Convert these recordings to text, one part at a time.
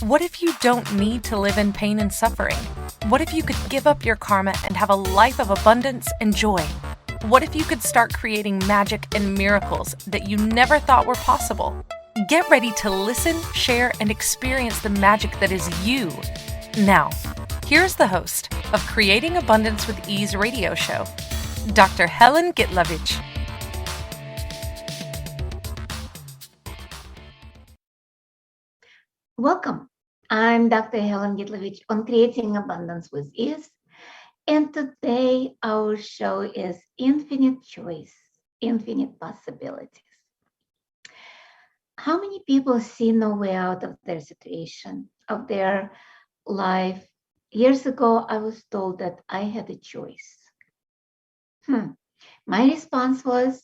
What if you don't need to live in pain and suffering? What if you could give up your karma and have a life of abundance and joy? What if you could start creating magic and miracles that you never thought were possible? Get ready to listen, share, and experience the magic that is you. Now, here's the host of Creating Abundance with Ease radio show, Dr. Helen Gitlevich. Welcome. I'm Dr. Helen Gitlevich on Creating Abundance with Ease. And today our show is Infinite Choice, Infinite Possibilities. How many people see no way out of their situation, of their life? Years ago, I was told that I had a choice. My response was,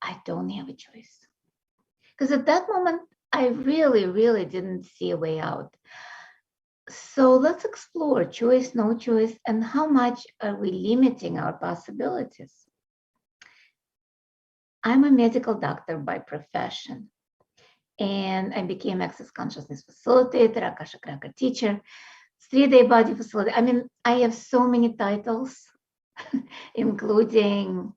I don't have a choice. Because at that moment, I really didn't see a way out. So let's explore choice, no choice, and how much are we limiting our possibilities? I'm a medical doctor by profession, and I became Access Consciousness Facilitator, Akashic Record Teacher, 3-day body facilitator. I mean, I have so many titles, including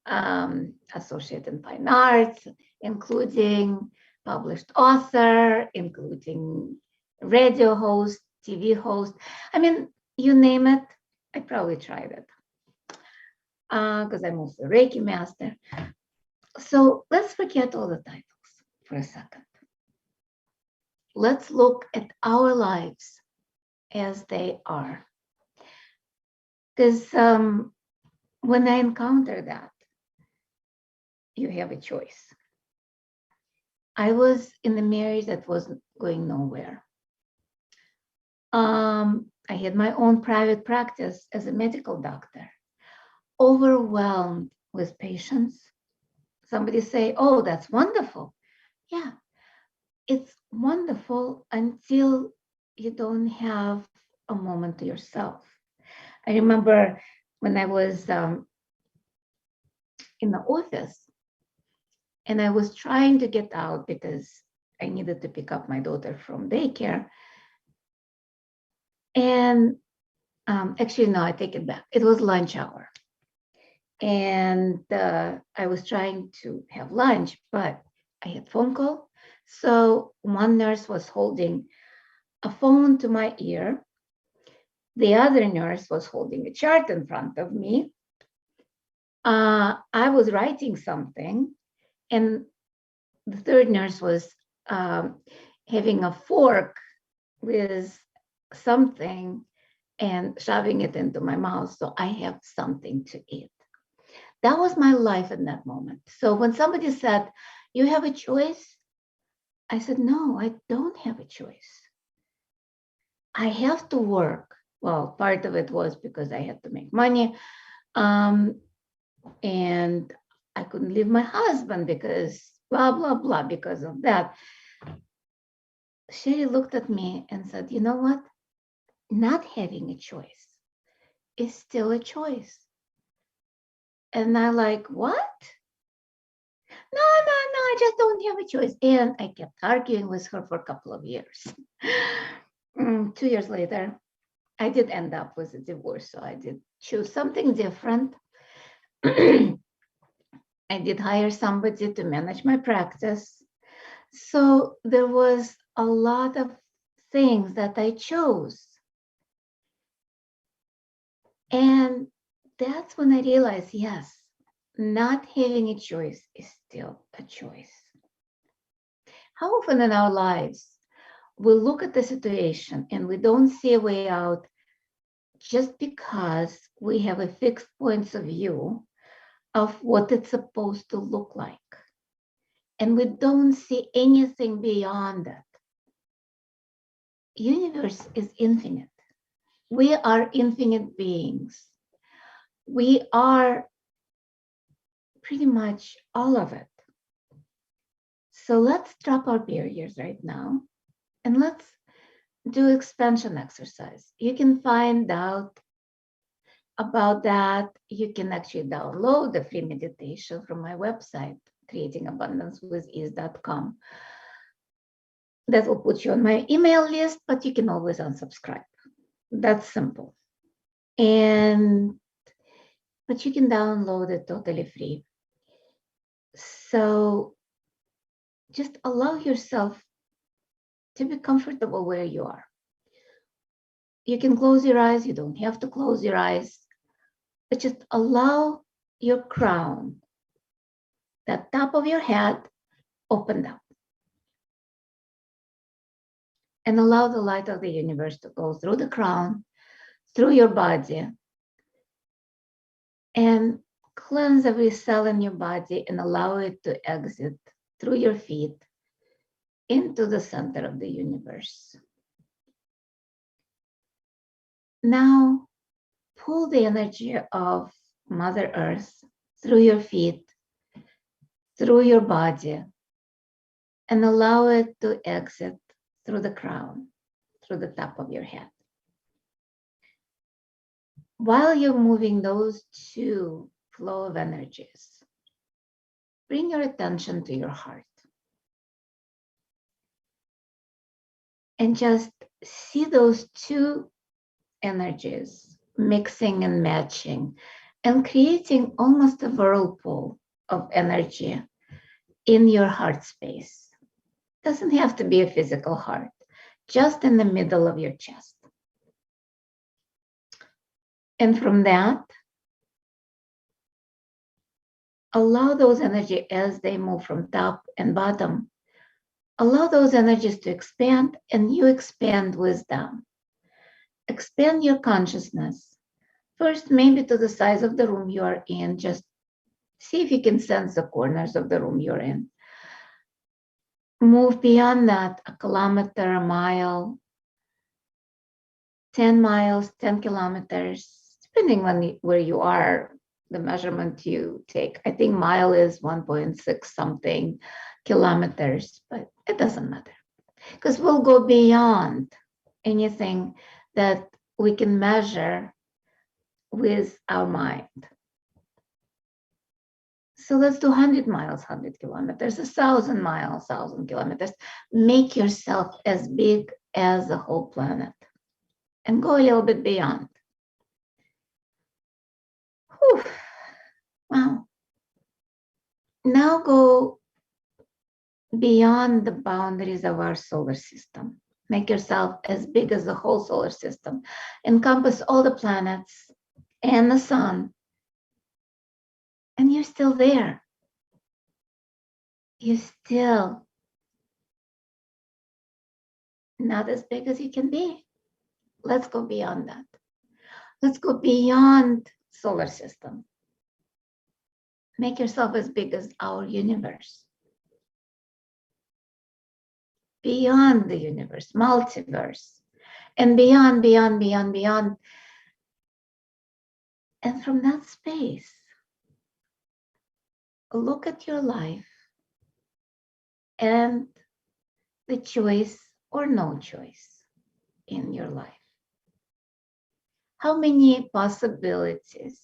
Associate in Fine Arts, including published author, including radio host, TV host. I mean, you name it, I probably tried it because I'm also a Reiki Master. So let's forget all the titles for a second. Let's look at our lives as they are. Because when I encounter that, you have a choice. I was in a marriage that wasn't going nowhere. I had my own private practice as a medical doctor, overwhelmed with patients. Somebody say, oh, that's wonderful. Yeah, it's wonderful until you don't have a moment to yourself. I remember when I was in the office and I was trying to get out because I needed to pick up my daughter from daycare. And actually, no, I take it back. It was lunch hour. And I was trying to have lunch, but I had phone call. So one nurse was holding a phone to my ear. The other nurse was holding a chart in front of me. I was writing something, and the third nurse was having a fork with something and shoving it into my mouth so I have something to eat. That was my life in that moment. So when somebody said, you have a choice, I said, no, I don't have a choice. I have to work. Well, part of it was because I had to make money. And I couldn't leave my husband because blah, blah, because of that. Sherry looked at me and said, you know what? Not having a choice is still a choice. And I like, what? No, I just don't have a choice. And I kept arguing with her for a couple of years. 2 years later, I did end up with a divorce. So I did choose something different. I did hire somebody to manage my practice. So there was a lot of things that I chose. And that's when I realized, yes, not having a choice is still a choice. How often in our lives we look at the situation and we don't see a way out just because we have a fixed point of view of what it's supposed to look like. And we don't see anything beyond it. Universe is infinite. We are infinite beings. We are pretty much all of it. So let's drop our barriers right now and let's do expansion exercise. You can find out about that. You can actually download the free meditation from my website, creatingabundancewithease.com. That will put you on my email list, but you can always unsubscribe. That's simple. But you can download it totally free. So just allow yourself to be comfortable where you are. You can close your eyes. You don't have to close your eyes, but just allow your crown, that top of your head, opened up. And allow the light of the universe to go through the crown, through your body, and cleanse every cell in your body and allow it to exit through your feet into the center of the universe. Now, pull the energy of Mother Earth through your feet, through your body, and allow it to exit through the crown, through the top of your head. While you're moving those two flow of energies, bring your attention to your heart and just see those two energies mixing and matching and creating almost a whirlpool of energy in your heart space. Doesn't have to be a physical heart, just in the middle of your chest. And from that, allow those energies as they move from top and bottom, allow those energies to expand, and you expand with them. Expand your consciousness. First, maybe to the size of the room you are in. Just see if you can sense the corners of the room you're in. Move beyond that, a kilometer, a mile, 10 miles, 10 kilometers, depending on where you are, the measurement you take. I think mile is 1.6 something kilometers, but it doesn't matter because we'll go beyond anything that we can measure with our mind. So let's do 100 miles, 100 kilometers, 1,000 miles, 1,000 kilometers. Make yourself as big as the whole planet and go a little bit beyond. Whew. Wow. Now go beyond the boundaries of our solar system. Make yourself as big as the whole solar system. Encompass all the planets and the sun. And you're still there. You're still not as big as you can be. Let's go beyond that. Let's go beyond solar system. Make yourself as big as our universe. Beyond the universe, multiverse, and beyond, beyond, beyond, beyond. And from that space, look at your life and the choice or no choice in your life. How many possibilities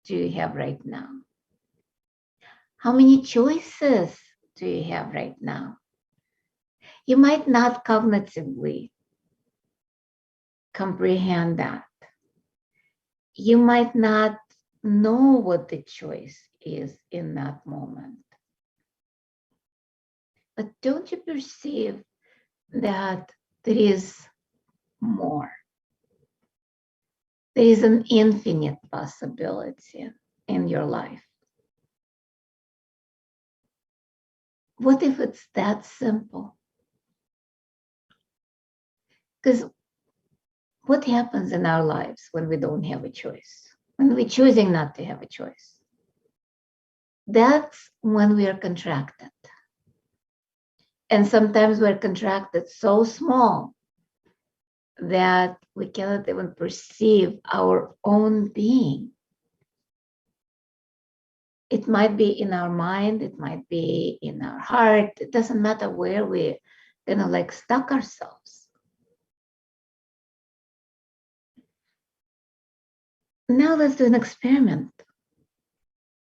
do you have right now? How many choices do you have right now? You might not cognitively comprehend that. You might not know what the choice is in that moment. But don't you perceive that there is more? There is an infinite possibility in your life. What if it's that simple? Because what happens in our lives when we don't have a choice? When we're choosing not to have a choice? That's when we are contracted. And sometimes we're contracted so small that we cannot even perceive our own being. It might be in our mind, it might be in our heart. It doesn't matter where we're gonna like stuck ourselves. Now let's do an experiment.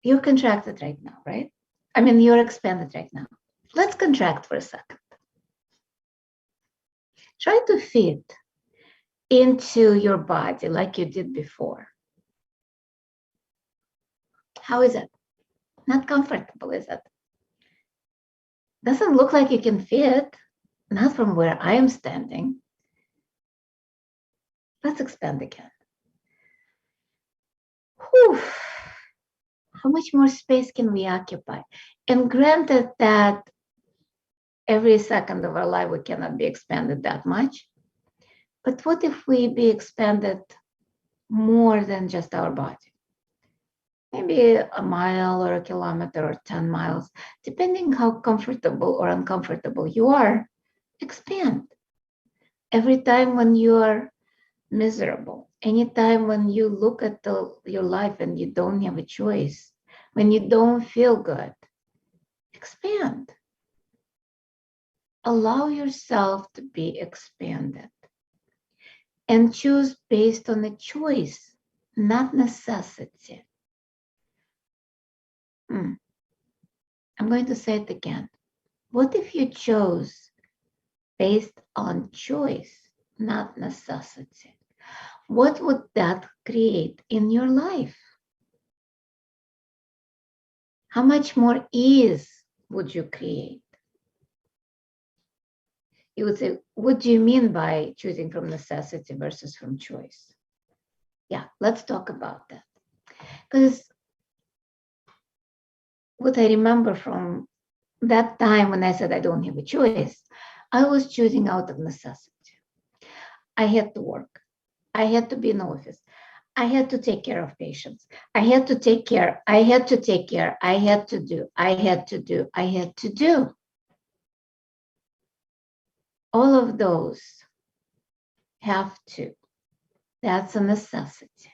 You're contracted right now, right? I mean, you're expanded right now. Let's contract for a second. Try to fit into your body like you did before. How is it? Not comfortable, is it? Doesn't look like you can fit, not from where I am standing. Let's expand again. Whew. How much more space can we occupy? And granted that every second of our life we cannot be expanded that much, but what if we be expanded more than just our body? Maybe a mile or a kilometer or 10 miles, depending how comfortable or uncomfortable you are, expand. Every time when you are miserable, anytime when you look at your life and you don't have a choice, when you don't feel good, expand. Allow yourself to be expanded and choose based on a choice, not necessity. I'm going to say it again. What if you chose based on choice, not necessity? What would that create in your life? How much more ease would you create? You would say, what do you mean by choosing from necessity versus from choice? Yeah, let's talk about that. Because what I remember from that time when I said I don't have a choice, I was choosing out of necessity. I had to work. I had to be in office. I had to take care of patients. I had to take care. I had to take care. I had to do. I had to do. I had to do. All of those have to. That's a necessity.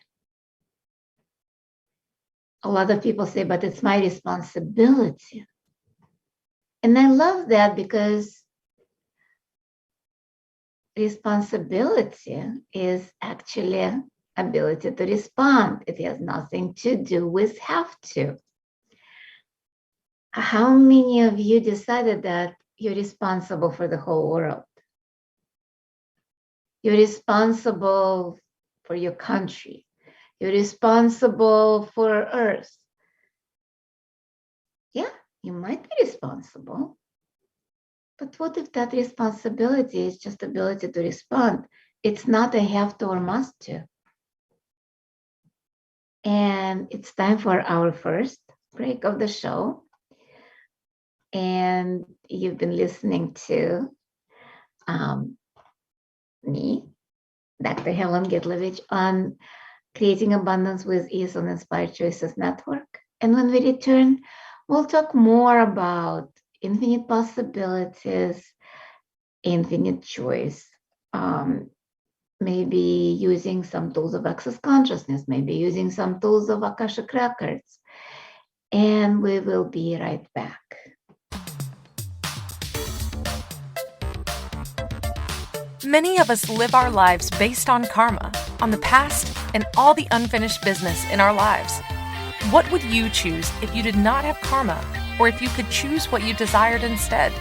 A lot of people say, but it's my responsibility. And I love that because responsibility is actually ability to respond. It has nothing to do with have to. How many of you decided that you're responsible for the whole world? You're responsible for your country. You're responsible for Earth. Yeah, you might be responsible. But what if that responsibility is just ability to respond? It's not a have to or must to. And it's time for our first break of the show. And you've been listening to me, Dr. Helen Gitlevich, on Creating Abundance with Ease on Inspired Choices Network. And when we return, we'll talk more about infinite possibilities, infinite choice, maybe using some tools of access consciousness, maybe using some tools of Akashic Records. And we will be right back. Many of us live our lives based on karma, on the past, and all the unfinished business in our lives. What would you choose if you did not have karma, or if you could choose what you desired instead?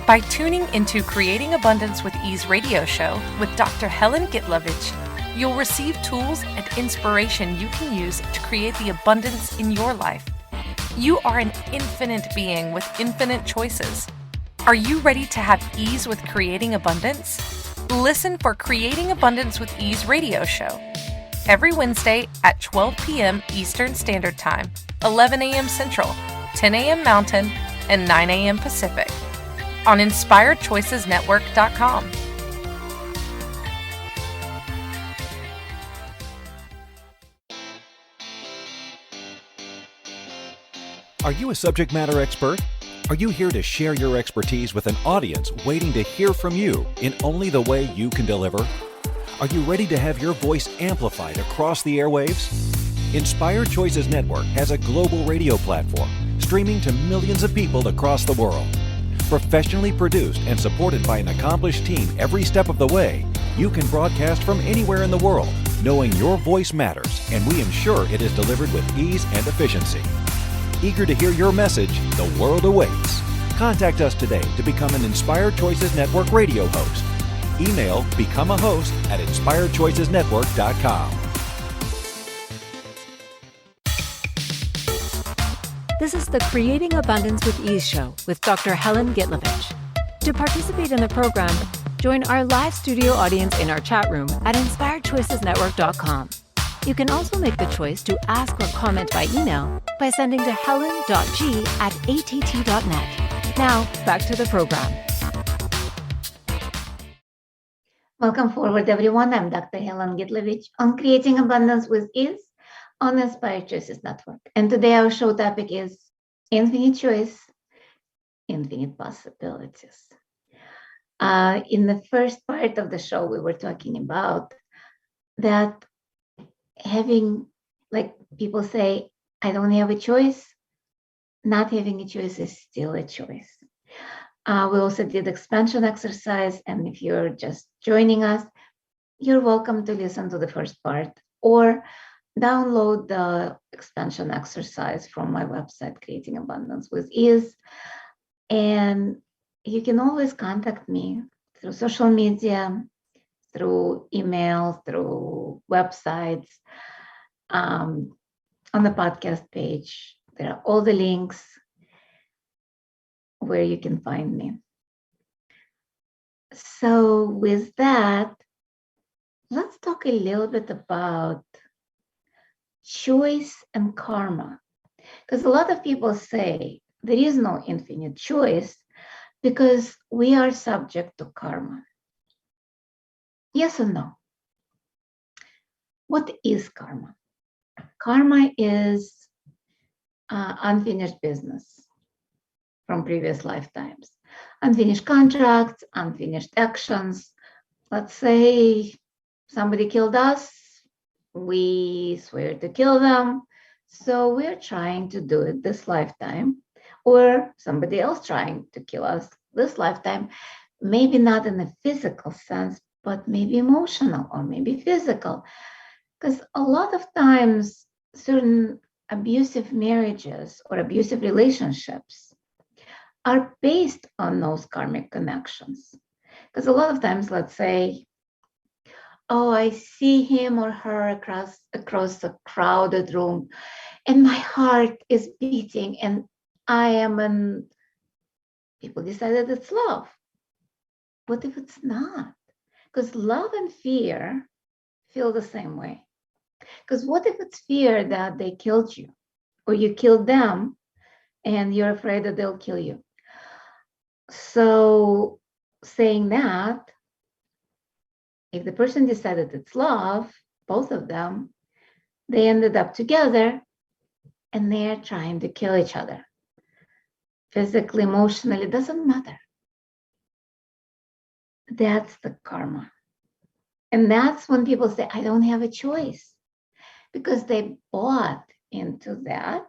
By tuning into Creating Abundance with Ease radio show with Dr. Helen Gitlevich, you'll receive tools and inspiration you can use to create the abundance in your life. You are an infinite being with infinite choices. Are you ready to have ease with creating abundance? Listen for Creating Abundance with Ease radio show every Wednesday at 12 p.m. Eastern Standard Time, 11 a.m. Central, 10 a.m. Mountain, and 9 a.m. Pacific on InspiredChoicesNetwork.com. Are you a subject matter expert? Are you here to share your expertise with an audience waiting to hear from you in only the way you can deliver? Are you ready to have your voice amplified across the airwaves? Inspired Choices Network has a global radio platform streaming to millions of people across the world. Professionally produced and supported by an accomplished team every step of the way, you can broadcast from anywhere in the world, knowing your voice matters, and we ensure it is delivered with ease and efficiency. Eager to hear your message, the world awaits. Contact us today to become an Inspired Choices Network radio host. Email become a host at inspiredchoicesnetwork.com. This is the Creating Abundance with Ease show with Dr. Helen Gitlevich. To participate in the program, join our live studio audience in our chat room at inspiredchoicesnetwork.com. You can also make the choice to ask or comment by email by sending to helen.g@att.net. Now, back to the program. Welcome forward, everyone. I'm Dr. Helen Gitlevich on Creating Abundance with Ease on the Inspired Choices Network. And today our show topic is infinite choice, infinite possibilities. In the first part of the show, we were talking about that having, like people say, I don't have a choice. Not having a choice is still a choice. We also did expansion exercise. And if you're just joining us, you're welcome to listen to the first part or download the expansion exercise from my website, Creating Abundance with Ease. And you can always contact me through social media, through email, through websites, on the podcast page. There are all the links where you can find me. So with that, let's talk a little bit about choice and karma. Because a lot of people say there is no infinite choice because we are subject to karma. Yes or no? What is karma? Karma is unfinished business from previous lifetimes. Unfinished contracts, unfinished actions. Let's say somebody killed us, we swear to kill them, so we're trying to do it this lifetime, or somebody else trying to kill us this lifetime, maybe not in a physical sense, but maybe emotional or maybe physical. Because a lot of times certain abusive marriages or abusive relationships are based on those karmic connections. Because a lot of times, let's say, oh, I see him or her across a crowded room, and my heart is beating, and I am in. People decided it's love. What if it's not? Because love and fear feel the same way. Because what if it's fear that they killed you, or you killed them, and you're afraid that they'll kill you? So, saying that, if the person decided it's love, both of them, they ended up together and they're trying to kill each other. Physically, emotionally, doesn't matter. That's the karma. And that's when people say, I don't have a choice. Because they bought into that,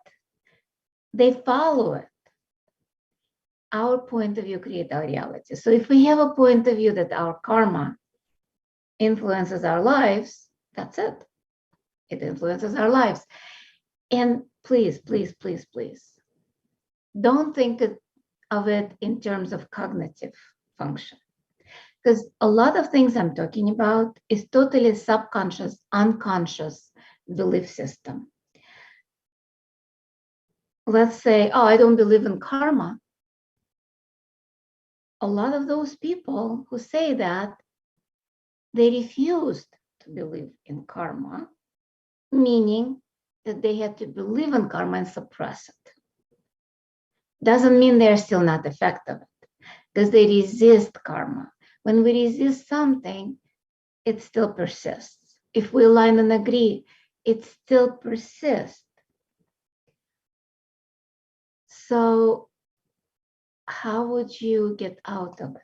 they follow it. Our point of view creates our reality. So if we have a point of view that our karma influences our lives, that's it. It influences our lives. And please, please, please, please, don't think of it in terms of cognitive function. Because a lot of things I'm talking about is totally subconscious, unconscious belief system. Let's say, oh, I don't believe in karma. A lot of those people who say that, they refused to believe in karma, meaning that they had to believe in karma and suppress it. Doesn't mean they're still not effective, because they resist karma. When we resist something, it still persists. If we align and agree, it still persists. So how would you get out of it?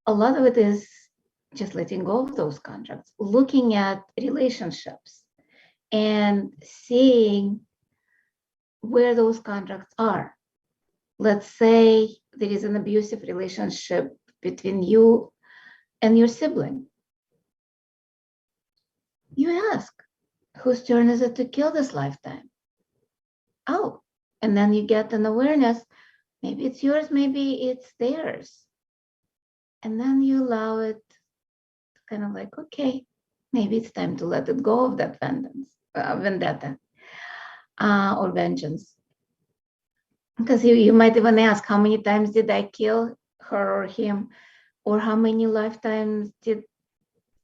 A lot of it is just letting go of those contracts, looking at relationships and seeing where those contracts are. Let's say there is an abusive relationship between you and your sibling. You ask, whose turn is it to kill this lifetime? Oh, and then you get an awareness, maybe it's yours, maybe it's theirs. And then you allow it to kind of like, okay, maybe it's time to let it go of that vendetta or vengeance. Because you might even ask, how many times did I kill her or him? Or how many lifetimes did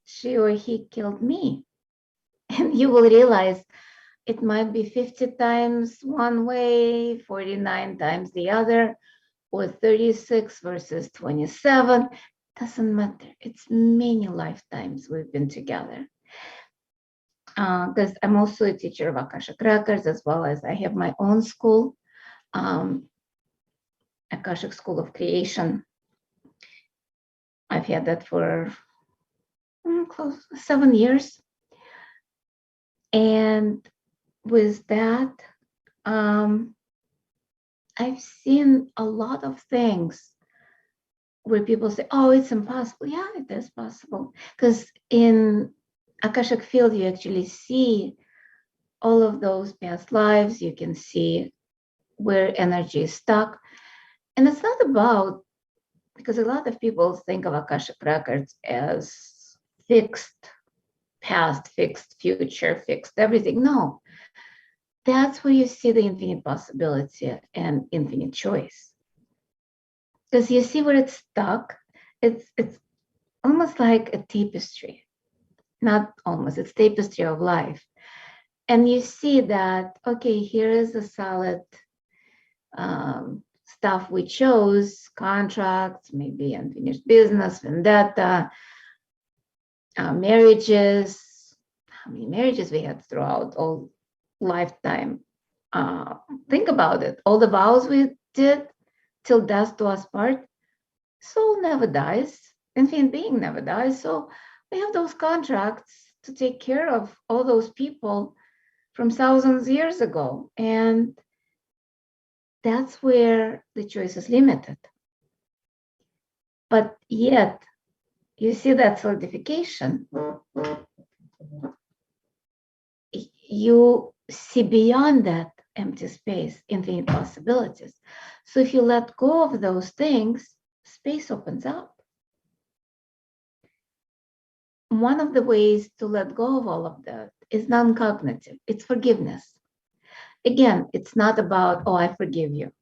she or he killed me? And you will realize it might be 50 times one way, 49 times the other, or 36 versus 27. Doesn't matter. It's many lifetimes we've been together. Because I'm also a teacher of Akashic Records, as well as I have my own school, Akashic School of Creation. I've had that for close 7 years. And with that, I've seen a lot of things where people say, oh, it's impossible. Yeah, it is possible. Because in Akashic field, you actually see all of those past lives. You can see where energy is stuck. And it's not about, because a lot of people think of Akashic Records as fixed past, fixed future, fixed everything. No, that's where you see the infinite possibility and infinite choice. Because you see where it's stuck. It's almost like a tapestry. Not almost, it's tapestry of life. And you see that, okay, here is the solid stuff we chose, contracts, maybe unfinished business, vendetta, marriages. How many marriages we had throughout all lifetime? Think about it. All the vows we did till death do us part. Soul never dies. Infinite being never dies. So we have those contracts to take care of all those people from thousands of years ago. And that's where the choice is limited. But yet, you see that solidification. You see beyond that empty space, infinite possibilities. So if you let go of those things, space opens up. One of the ways to let go of all of that is non-cognitive. It's forgiveness. Again, it's not about, oh, I forgive you.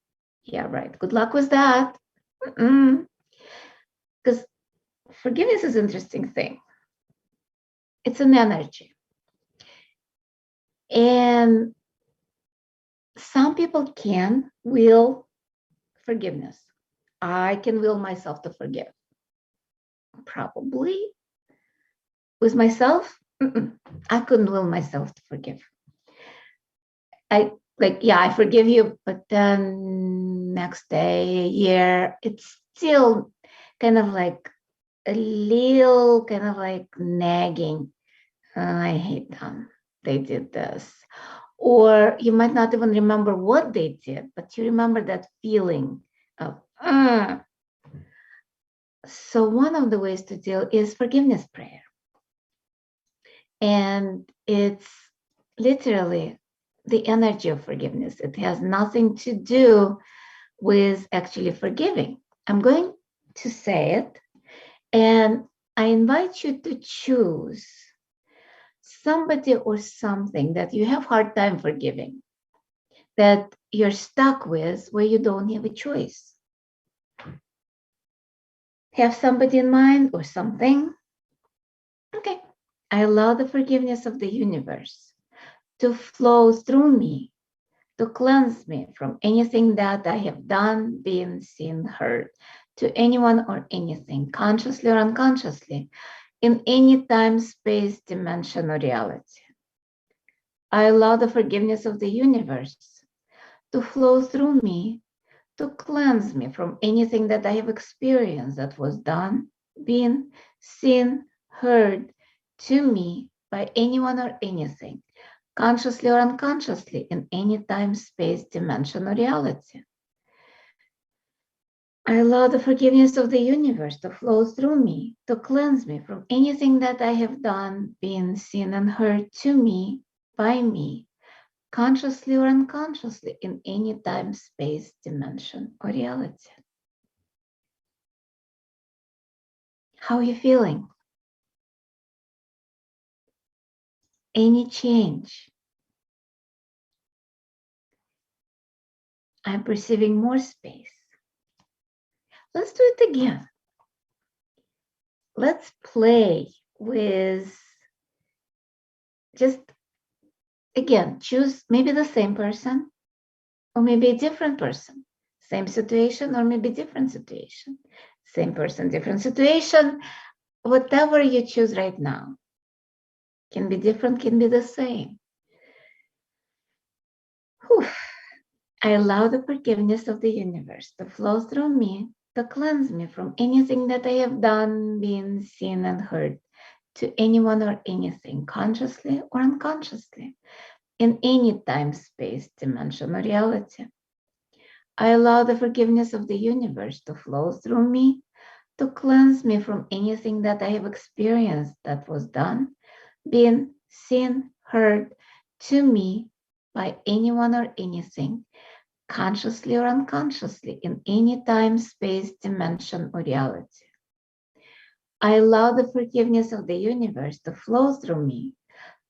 Yeah, right. Good luck with that. Because forgiveness is an interesting thing. It's an energy. And some people can will forgiveness. I can will myself to forgive. Probably. With myself, I couldn't will myself to forgive. I forgive you, but then next day, a year, it's still kind of like a little kind of like nagging. I hate them. They did this. Or you might not even remember what they did, but you remember that feeling of, So one of the ways to deal is forgiveness prayer. And it's literally the energy of forgiveness. It has nothing to do with actually forgiving. I'm going to say it, and I invite you to choose somebody or something that you have a hard time forgiving, that you're stuck with, where you don't have a choice. Have somebody in mind or something? Okay. I allow the forgiveness of the universe to flow through me, to cleanse me from anything that I have done, been, seen, heard, to anyone or anything, consciously or unconsciously, in any time, space, dimension, or reality. I allow the forgiveness of the universe to flow through me, to cleanse me from anything that I have experienced that was done, been, seen, heard to me by anyone or anything, consciously or unconsciously, in any time, space, dimension, or reality. I allow the forgiveness of the universe to flow through me, to cleanse me from anything that I have done, been, seen, and heard to me, by me, consciously or unconsciously, in any time, space, dimension, or reality. How are you feeling? Any change? I'm perceiving more space. Let's do it again. Let's play with just, again, choose maybe the same person or maybe a different person. Same situation or maybe different situation. Same person, different situation. Whatever you choose right now. Can be different, can be the same. Whew. I allow the forgiveness of the universe to flow through me, to cleanse me from anything that I have done, been, seen, and heard to anyone or anything, consciously or unconsciously, in any time, space, dimension, or reality. I allow the forgiveness of the universe to flow through me, to cleanse me from anything that I have experienced that was done, been, seen, heard to me by anyone or anything, consciously or unconsciously, in any time, space, dimension, or reality. I allow the forgiveness of the universe to flow through me,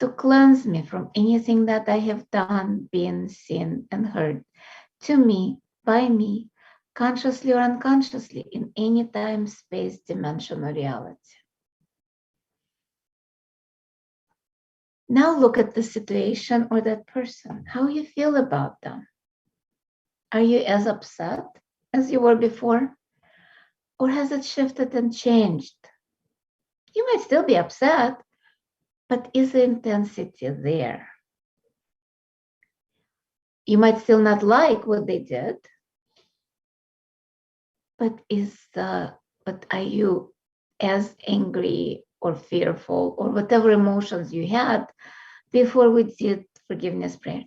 to cleanse me from anything that I have done, been, seen, and heard to me, by me, consciously or unconsciously, in any time, space, dimension, or reality. Now look at the situation or that person, how you feel about them. Are you as upset as you were before? Or has it shifted and changed? You might still be upset, but is the intensity there? You might still not like what they did, but are you as angry or fearful or whatever emotions you had before we did forgiveness prayer?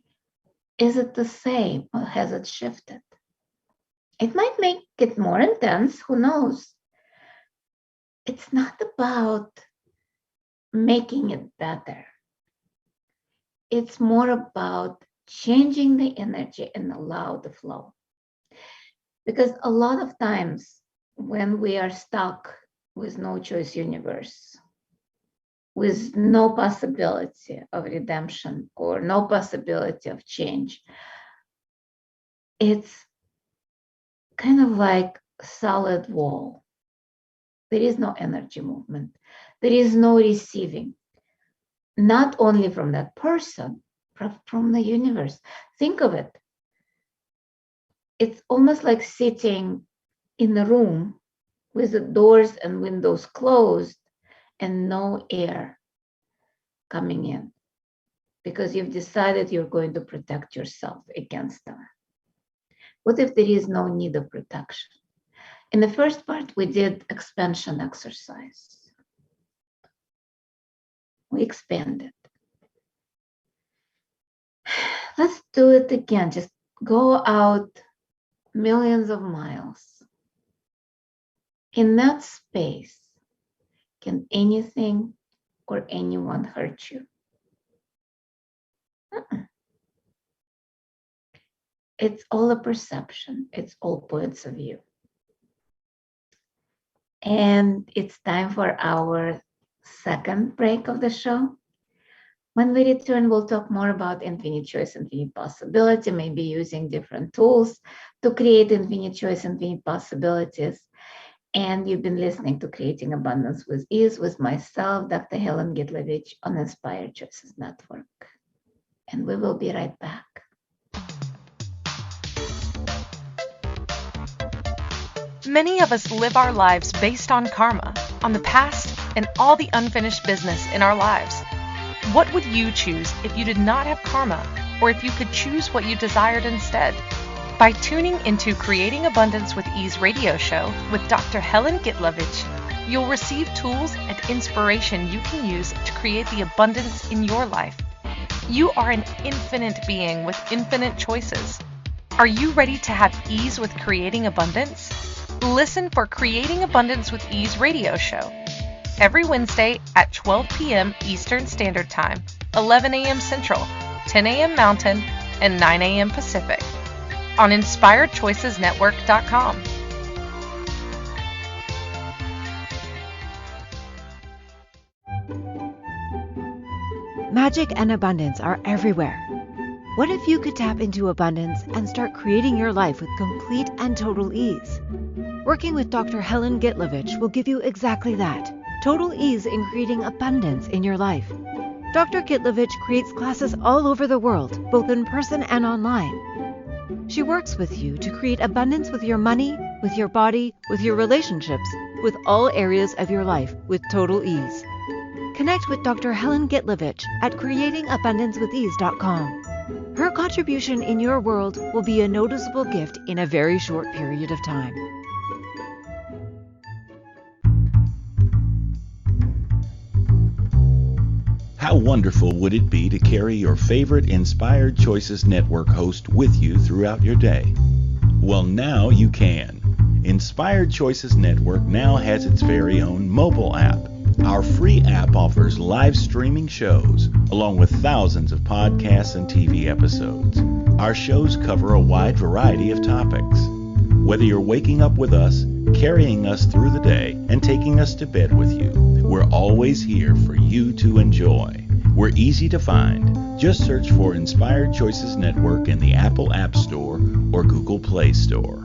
Is it the same or has it shifted? It might make it more intense, who knows? It's not about making it better. It's more about changing the energy and allow the flow. Because a lot of times when we are stuck with no choice universe, with no possibility of redemption or no possibility of change, it's kind of like a solid wall. There is no energy movement. There is no receiving, not only from that person, but from the universe. Think of it. It's almost like sitting in a room with the doors and windows closed and no air coming in because you've decided you're going to protect yourself against them. What if there is no need of protection? In the first part, we did expansion exercise. We expanded. Let's do it again. Just go out millions of miles. In that space, can anything or anyone hurt you? It's all a perception. It's all points of view. And it's time for our second break of the show. When we return, we'll talk more about infinite choice, infinite possibility, maybe using different tools to create infinite choice, infinite possibilities. And you've been listening to Creating Abundance with Ease with myself, Dr. Helen Gitlevich on Inspired Choices Network. And we will be right back. Many of us live our lives based on karma, on the past, and all the unfinished business in our lives. What would you choose if you did not have karma, or if you could choose what you desired instead? By tuning into Creating Abundance with Ease radio show with Dr. Helen Gitlevich, you'll receive tools and inspiration you can use to create the abundance in your life. You are an infinite being with infinite choices. Are you ready to have ease with creating abundance? Listen for Creating Abundance with Ease radio show every Wednesday at 12 p.m. Eastern Standard Time, 11 a.m. Central, 10 a.m. Mountain, and 9 a.m. Pacific on InspiredChoicesNetwork.com. Magic and abundance are everywhere. What if you could tap into abundance and start creating your life with complete and total ease? Working with Dr. Helen Gitlevich will give you exactly that, total ease in creating abundance in your life. Dr. Gitlevich creates classes all over the world, both in person and online. She works with you to create abundance with your money, with your body, with your relationships, with all areas of your life with total ease. Connect with Dr. Helen Gitlevich at creatingabundancewithease.com. Her contribution in your world will be a noticeable gift in a very short period of time. How wonderful would it be to carry your favorite Inspired Choices Network host with you throughout your day? Well, now you can. Inspired Choices Network now has its very own mobile app. Our free app offers live streaming shows, along with thousands of podcasts and TV episodes. Our shows cover a wide variety of topics. Whether you're waking up with us, carrying us through the day, and taking us to bed with you, we're always here for you to enjoy. We're easy to find. Just search for Inspired Choices Network in the Apple App Store or Google Play Store.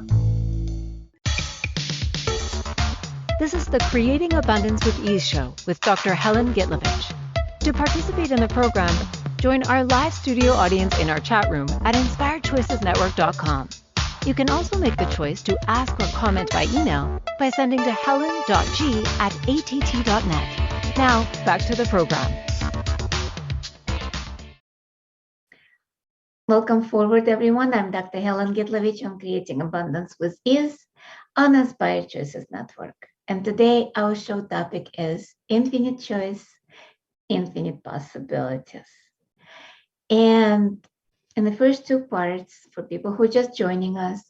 This is the Creating Abundance with Ease show with Dr. Helen Gitlevich. To participate in the program, join our live studio audience in our chat room at inspiredchoicesnetwork.com. You can also make the choice to ask or comment by email by sending to helen.g@att.net. Now, back to the program. Welcome forward, everyone. I'm Dr. Helen Gitlevich on Creating Abundance with Ease on Inspired Choices Network. And today our show topic is infinite choice, infinite possibilities. And in the first two parts, for people who are just joining us,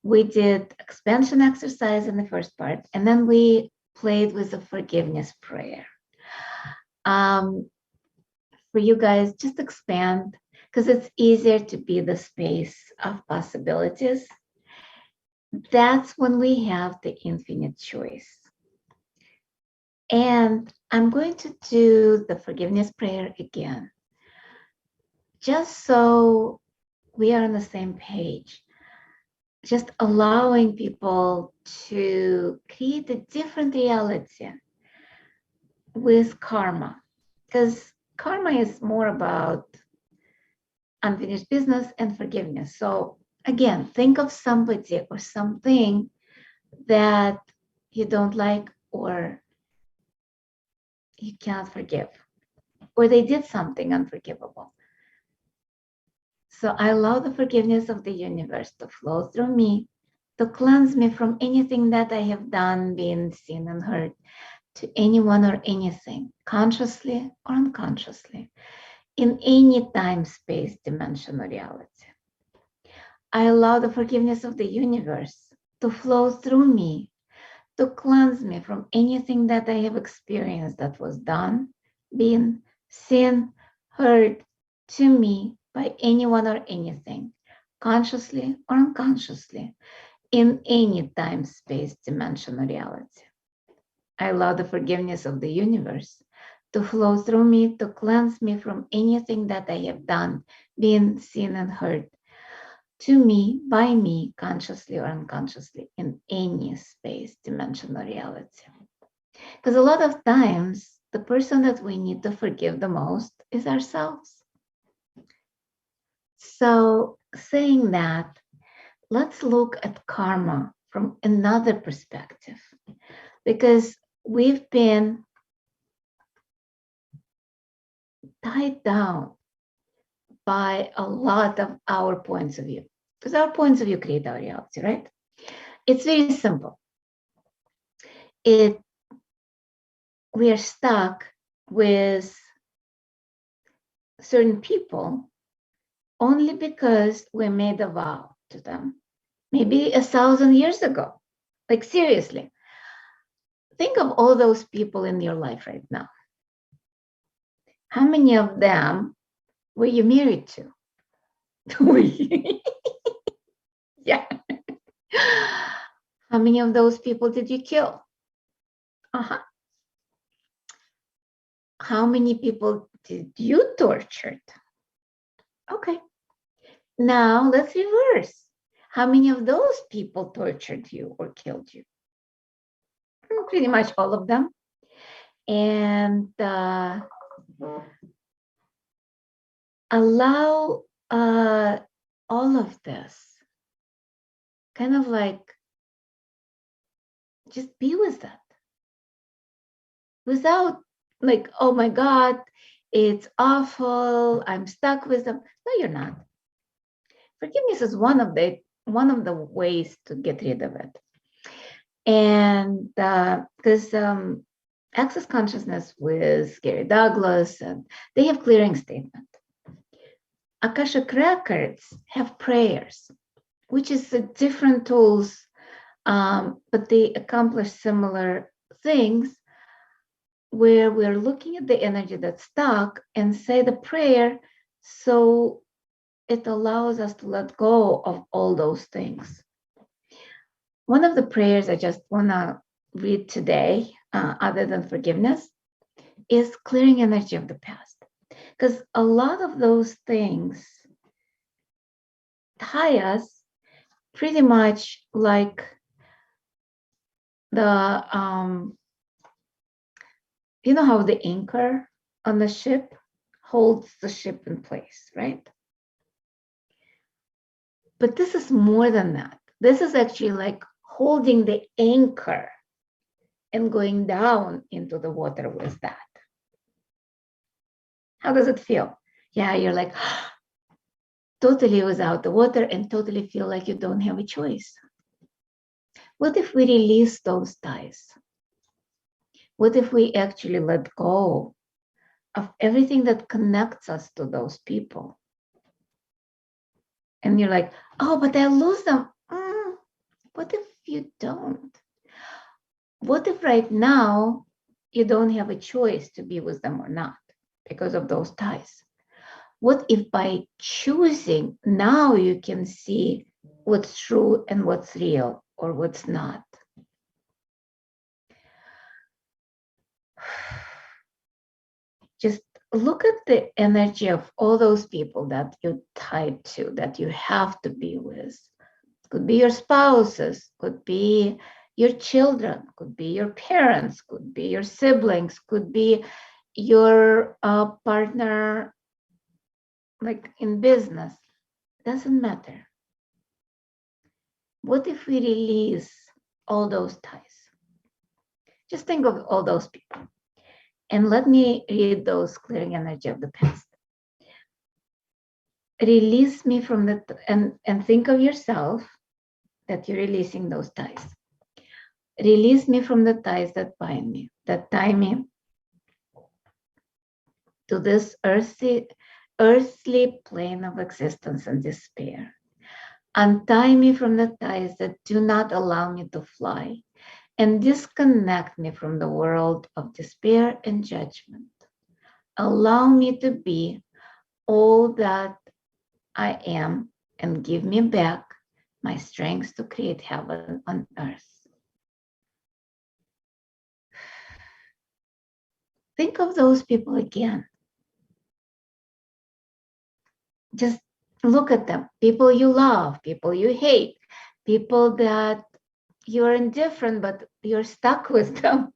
we did expansion exercise in the first part, and then we played with the forgiveness prayer. For you guys, just expand, because it's easier to be the space of possibilities. That's when we have the infinite choice. And I'm going to do the forgiveness prayer again, just so we are on the same page, just allowing people to create a different reality with karma, because karma is more about unfinished business and forgiveness. So again, think of somebody or something that you don't like or you can't forgive, or they did something unforgivable. So I allow the forgiveness of the universe to flow through me, to cleanse me from anything that I have done, been, seen, and heard to anyone or anything, consciously or unconsciously, in any time, space, dimension, or reality. I allow the forgiveness of the universe to flow through me, to cleanse me from anything that I have experienced that was done, been, seen, heard to me by anyone or anything, consciously or unconsciously, in any time, space, dimension, or reality. I allow the forgiveness of the universe to flow through me, to cleanse me from anything that I have done, been, seen, and heard to me, by me, consciously or unconsciously, in any space, dimension, or reality. Because a lot of times, the person that we need to forgive the most is ourselves. So saying that, let's look at karma from another perspective, because we've been tied down by a lot of our points of view, because our points of view create our reality, right? It's very simple. We are stuck with certain people only because we made a vow to them, maybe 1,000 years ago. Like seriously, think of all those people in your life right now. How many of them were you married to? Yeah. How many of those people did you kill? how many people did you torture? Okay. Now let's reverse. How many of those people tortured you or killed you? Pretty much all of them. And allow all of this, kind of like just be with that without like, oh my God, it's awful, I'm stuck with them. No, you're not. Forgiveness is one of the ways to get rid of it. And because Access Consciousness with Gary Douglas, and they have clearing statement. Akashic Records have prayers, which is different tools, but they accomplish similar things, where we're looking at the energy that's stuck and say the prayer, so it allows us to let go of all those things. One of the prayers I just want to read today, other than forgiveness, is clearing energy of the past. Because a lot of those things tie us pretty much like the, you know how the anchor on the ship holds the ship in place, right? But this is more than that. This is actually like holding the anchor and going down into the water with that. How does it feel? Yeah, you're like totally without the water and totally feel like you don't have a choice. What if we release those ties? What if we actually let go of everything that connects us to those people? And you're like, oh, but I lose them. What if you don't? What if right now you don't have a choice to be with them or not because of those ties? What if by choosing now you can see what's true and what's real or what's not? Just look at the energy of all those people that you're tied to, that you have to be with. Could be your spouses, could be your children, could be your parents, could be your siblings, could be your partner, like in business. Doesn't matter. What if we release all those ties? Just think of all those people. And let me read those clearing energy of the past. Release me from the, and think of yourself that you're releasing those ties. Release me from the ties that bind me, that tie me to this earthly plane of existence and despair. Untie me from the ties that do not allow me to fly, and disconnect me from the world of despair and judgment. Allow me to be all that I am, and give me back my strength to create heaven on earth. Think of those people again. Just look at them. People you love, people you hate, people that you're indifferent, but you're stuck with them.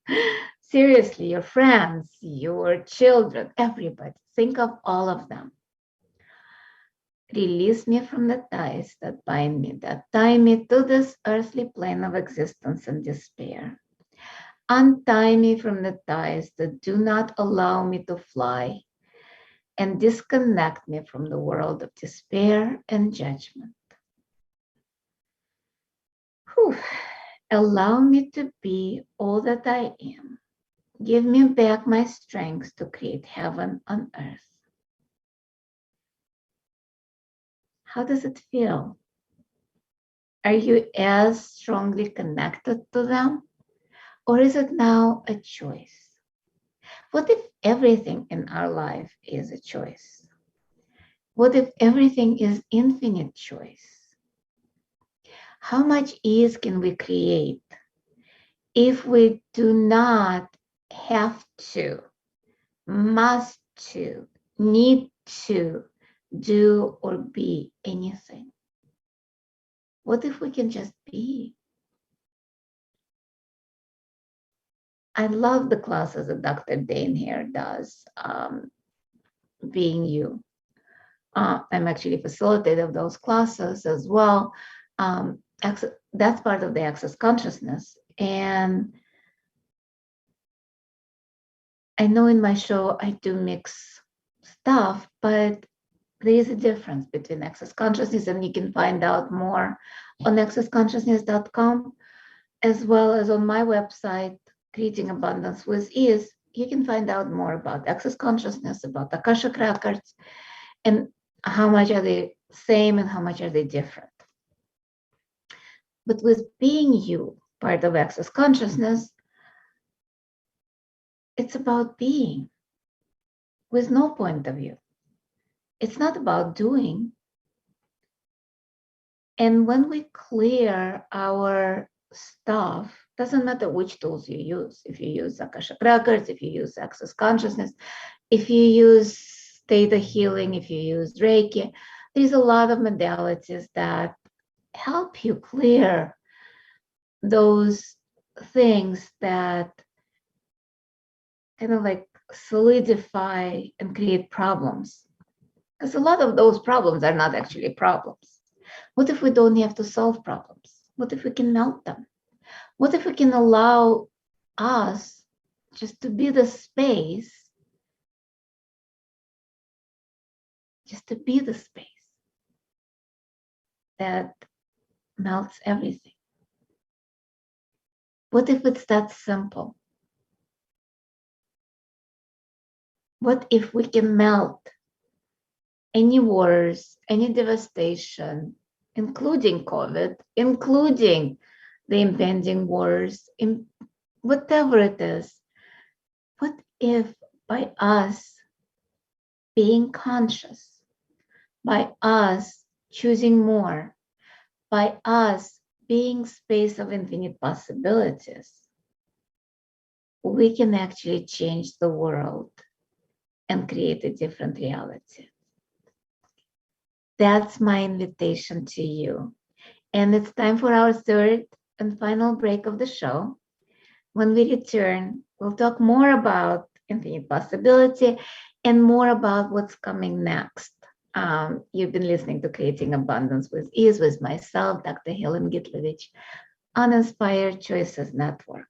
Seriously, your friends, your children, everybody. Think of all of them. Release me from the ties that bind me, that tie me to this earthly plane of existence and despair. Untie me from the ties that do not allow me to fly, and disconnect me from the world of despair and judgment. Whew. Allow me to be all that I am. Give me back my strength to create heaven on earth. How does it feel? Are you as strongly connected to them? Or is it now a choice? What if everything in our life is a choice? What if everything is infinite choice? How much ease can we create if we do not have to must to, need to do or be anything? What if we can just be? I love the classes that Dr. Dane here does, being you. I'm actually facilitator of those classes as well. That's part of the access consciousness. And I know in my show I do mix stuff, but there is a difference between access consciousness, and you can find out more on accessconsciousness.com, as well as on my website, Creating Abundance with Ease. You can find out more about access consciousness, about Akashic Records, and how much are they same and how much are they different. But with being you, part of access consciousness, it's about being with no point of view. It's not about doing. And when we clear our stuff, doesn't matter which tools you use. If you use Akashic Records, if you use access consciousness, if you use theta healing, if you use Reiki, there's a lot of modalities that help you clear those things that kind of like solidify and create problems. Because a lot of those problems are not actually problems. What if we don't have to solve problems? What if we can melt them? What if we can allow us just to be the space, just to be the space that melts everything? What if it's that simple? What if we can melt any wars, any devastation, including COVID, including the impending wars, in whatever it is? What if by us being conscious, by us choosing more, by us being space of infinite possibilities, we can actually change the world and create a different reality? That's my invitation to you. And it's time for our third and final break of the show. When we return, we'll talk more about infinite possibility and more about what's coming next. You've been listening to Creating Abundance with Ease with myself, Dr. Helen Gitlevich, on Inspired Choices Network.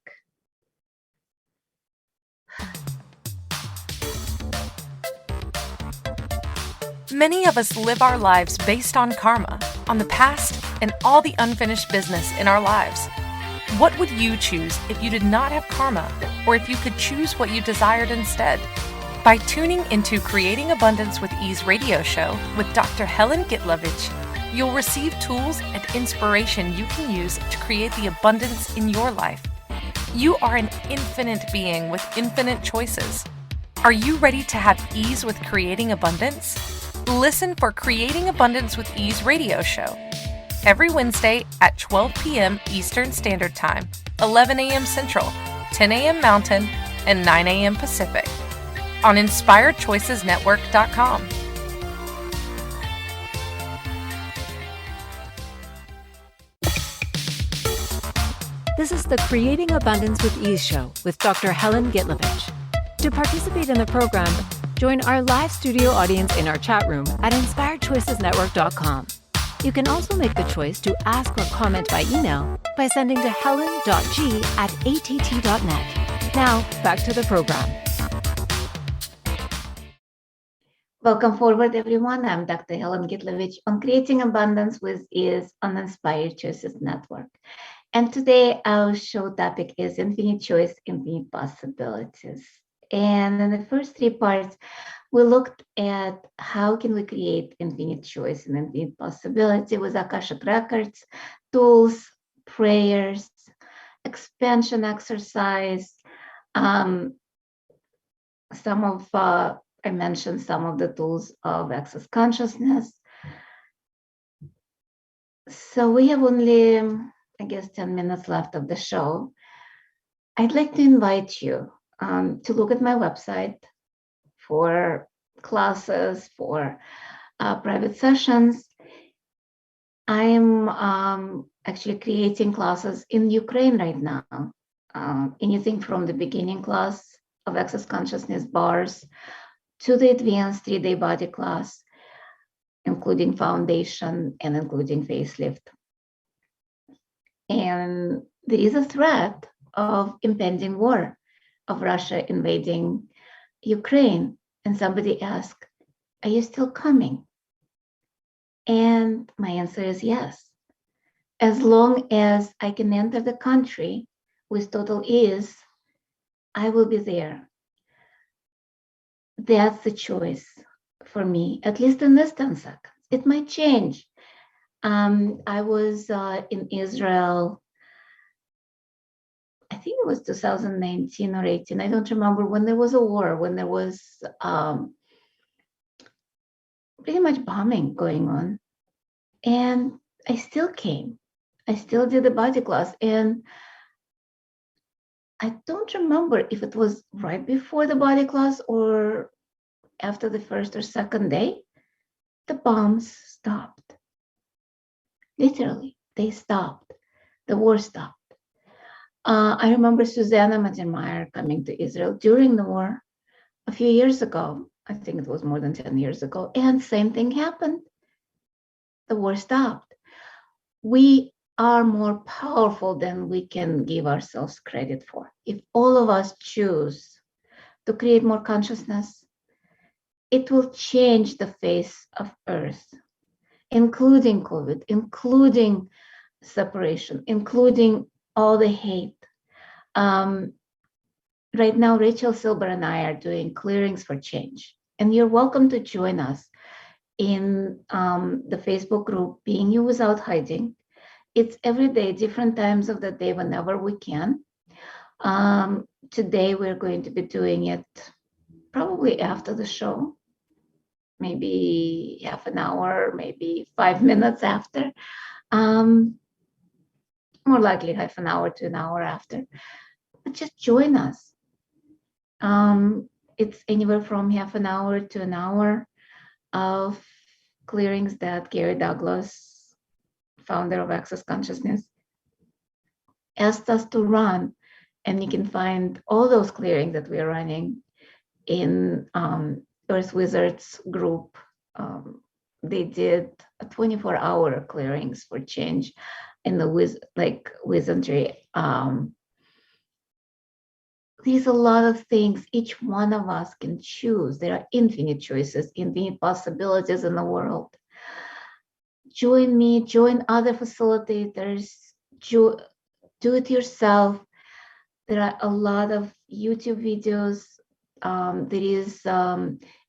Many of us live our lives based on karma, on the past, and all the unfinished business in our lives. What would you choose if you did not have karma, or if you could choose what you desired instead? By tuning into Creating Abundance with Ease radio show with Dr. Helen Gitlevich, you'll receive tools and inspiration you can use to create the abundance in your life. You are an infinite being with infinite choices. Are you ready to have ease with creating abundance? Listen for Creating Abundance with Ease radio show every Wednesday at 12 p.m. Eastern Standard Time, 11 a.m. Central, 10 a.m. Mountain, and 9 a.m. Pacific on InspiredChoicesNetwork.com. This is the Creating Abundance with Ease show with Dr. Helen Gitlevich. To participate in the program, join our live studio audience in our chat room at InspiredChoicesNetwork.com. You can also make the choice to ask or comment by email by sending to helen.g@att.net. Now, back to the program. Welcome forward, everyone. I'm Dr. Helen Gitlevich on Creating Abundance with Ease on Inspired Choices Network. And today our show topic is Infinite Choice, Infinite Possibilities. And in the first three parts, we looked at how can we create infinite choice and infinite possibility with Akashic Records, tools, prayers, expansion exercise. I mentioned some of the tools of access consciousness. So we have only, I guess, 10 minutes left of the show. I'd like to invite you to look at my website, for classes, for private sessions. I am actually creating classes in Ukraine right now. Anything from the beginning class of Access Consciousness bars to the advanced 3-day body class, including foundation and including facelift. And there is a threat of impending war, of Russia invading Ukraine. And somebody asked, are you still coming? And my answer is yes. As long as I can enter the country with total ease, I will be there. That's the choice for me, at least in this 10 seconds. It might change. I was in Israel, I think it was 2019 or 18. I don't remember, when there was a war, when there was pretty much bombing going on. And I still came. I still did the body class. And I don't remember if it was right before the body class or after the first or second day. The bombs stopped. Literally, they stopped. The war stopped. I remember Susanna Mattermeyer coming to Israel during the war a few years ago. I think it was more than 10 years ago. And same thing happened. The war stopped. We are more powerful than we can give ourselves credit for. If all of us choose to create more consciousness, it will change the face of Earth, including COVID, including separation, including all the hate. Right now, Rachel Silber and I are doing clearings for change. And you're welcome to join us in the Facebook group, Being You Without Hiding. It's every day, different times of the day, whenever we can. Today, we're going to be doing it probably after the show, maybe half an hour, maybe 5 minutes after. More likely half an hour to an hour after. But just join us. It's anywhere from half an hour to an hour of clearings that Gary Douglas, founder of Access Consciousness, asked us to run. And you can find all those clearings that we're running in Earth Wizards group. They did a 24-hour clearings for change in the wizardry. There's a lot of things each one of us can choose. There are infinite choices, infinite possibilities in the world. Join me, join other facilitators, do it yourself. There are a lot of YouTube videos. There is,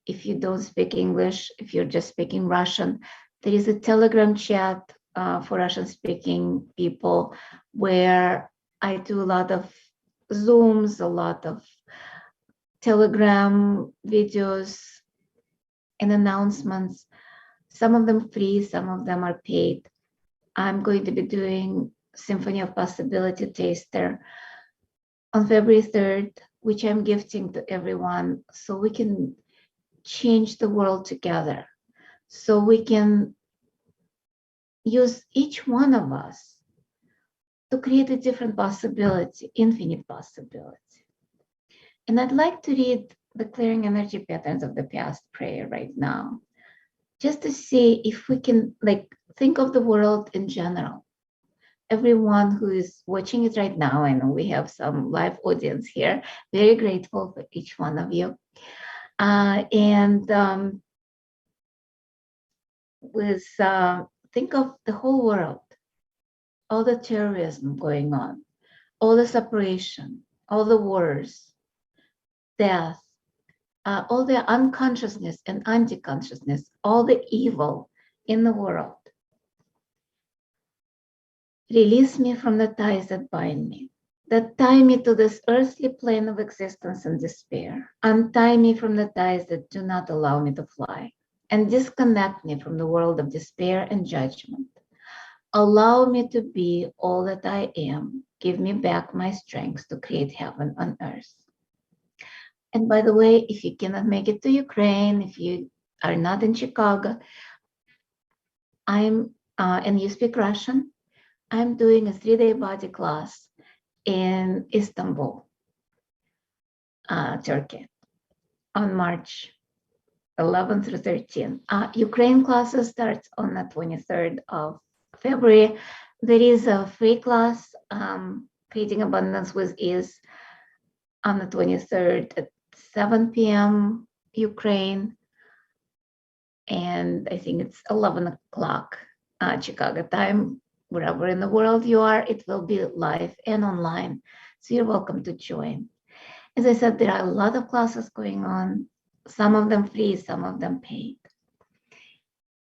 if you don't speak English, if you're just speaking Russian, there is a Telegram chat for Russian-speaking people where I do a lot of Zooms, a lot of Telegram videos and announcements, some of them free, some of them are paid. I'm going to be doing Symphony of Possibility Taster on February 3rd, which I'm gifting to everyone so we can change the world together, so we can use each one of us to create a different possibility, infinite possibility. And I'd like to read the clearing energy patterns of the past prayer right now, just to see if we can think of the world in general. Everyone who is watching it right now, I know we have some live audience here, very grateful for each one of you. Think of the whole world, all the terrorism going on, all the separation, all the wars, death, all the unconsciousness and anti-consciousness, all the evil in the world. Release me from the ties that bind me, that tie me to this earthly plane of existence and despair. Untie me from the ties that do not allow me to fly, and disconnect me from the world of despair and judgment. Allow me to be all that I am. Give me back my strength to create heaven on earth. And by the way, if you cannot make it to Ukraine, if you are not in Chicago, and you speak Russian, I'm doing a 3-day body class in Istanbul, Turkey, on March 11 through 13. Ukraine classes starts on the 23rd of February. There is a free class, Creating Abundance with Ease, on the 23rd at 7 p.m. Ukraine. And I think it's 11 o'clock Chicago time. Wherever in the world you are, it will be live and online. So you're welcome to join. As I said, there are a lot of classes going on, some of them free, some of them paid.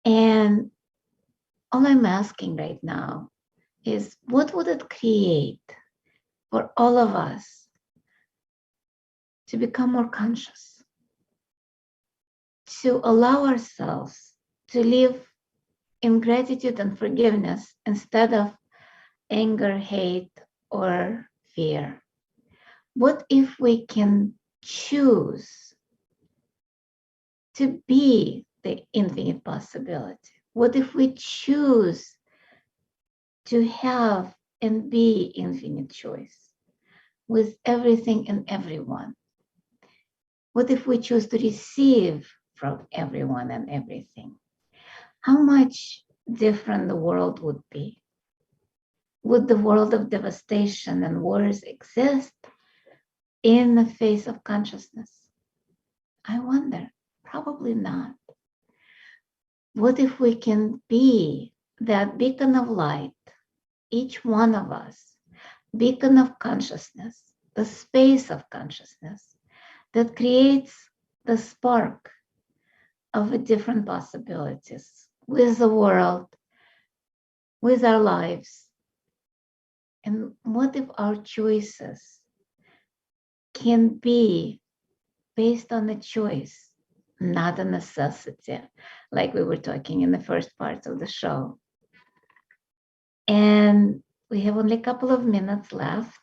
And all I'm asking right now is, what would it create for all of us to become more conscious, to allow ourselves to live in gratitude and forgiveness instead of anger, hate, or fear? What if we can choose to be the infinite possibility? What if we choose to have and be infinite choice with everything and everyone? What if we choose to receive from everyone and everything? How much different the world would be? Would the world of devastation and wars exist in the face of consciousness? I wonder. Probably not. What if we can be that beacon of light, each one of us, beacon of consciousness, the space of consciousness that creates the spark of a different possibilities with the world, with our lives? And what if our choices can be based on a choice, not a necessity, like we were talking in the first part of the show? And we have only a couple of minutes left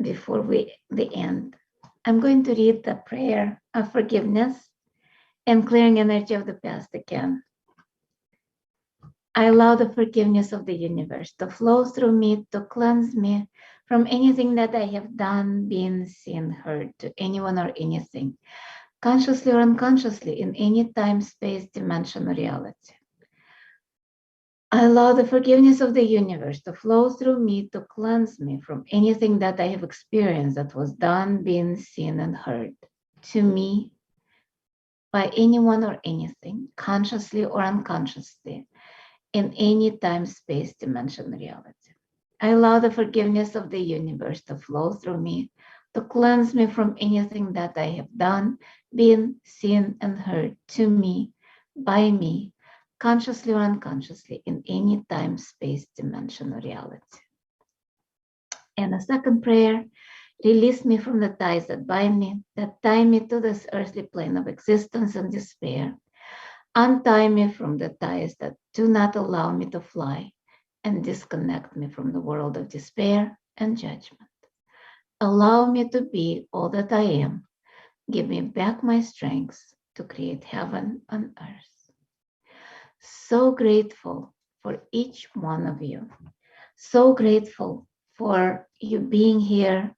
before the end. I'm going to read the prayer of forgiveness and clearing energy of the past again. I allow the forgiveness of the universe to flow through me, to cleanse me from anything that I have done, been, seen, heard to anyone or anything, consciously or unconsciously, in any time, space, dimension, or reality. I allow the forgiveness of the universe to flow through me, to cleanse me from anything that I have experienced that was done, been, seen, and heard to me by anyone or anything, consciously or unconsciously, in any time, space, dimension, reality. I allow the forgiveness of the universe to flow through me, to cleanse me from anything that I have done, been, seen, and heard to me, by me, consciously or unconsciously, in any time, space, dimension, or reality. And a second prayer: release me from the ties that bind me, that tie me to this earthly plane of existence and despair. Untie me from the ties that do not allow me to fly, and disconnect me from the world of despair and judgment. Allow me to be all that I am. Give me back my strength to create heaven on earth. So grateful for each one of you. So grateful for you being here,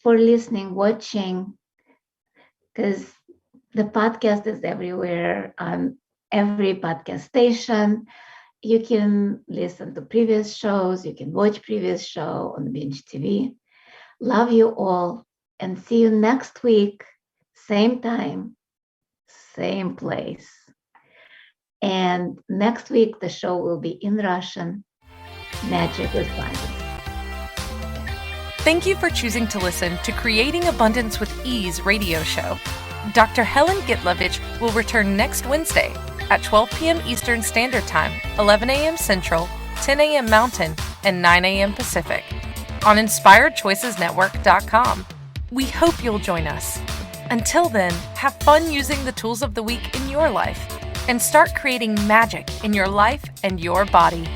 for listening, watching, because the podcast is everywhere on every podcast station. You can listen to previous shows. You can watch previous show on Binge TV. Love you all, and see you next week, same time, same place. And next week, the show will be in Russian, Magic with Abundance. Thank you for choosing to listen to Creating Abundance with Ease radio show. Dr. Helen Gitlevich will return next Wednesday at 12 p.m. Eastern Standard Time, 11 a.m. Central, 10 a.m. Mountain, and 9 a.m. Pacific on InspiredChoicesNetwork.com. We hope you'll join us. Until then, have fun using the tools of the week in your life and start creating magic in your life and your body.